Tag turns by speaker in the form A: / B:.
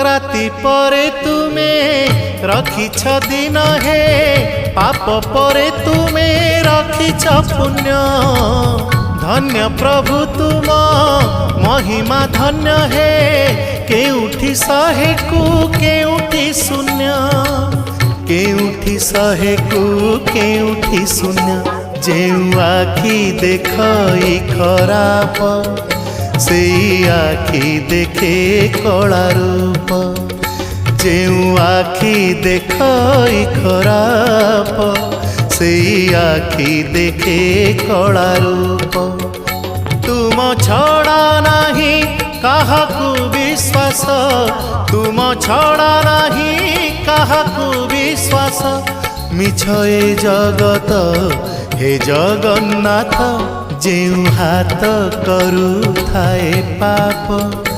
A: राति परे तुमे रखिछ दिन हे पाप परे तुमे रखिछ पुण्य धन्य प्रभु तुम महिमा धन्य हे केउठी शहे को केउठी शून्य केउठी शहे को केउठी शून्य जेउ आखि देखई खराप से आखि देखे कला रूप जेउ आखि देखई खराप से आखि देखे कला रूप तुम छड़ा नाही काहाकू विश्वास तुम छड़ा नाही काहाकू विश्वास मिछ ए जगत हे जगन्नाथ जेउ हाथ करू थाए पाप।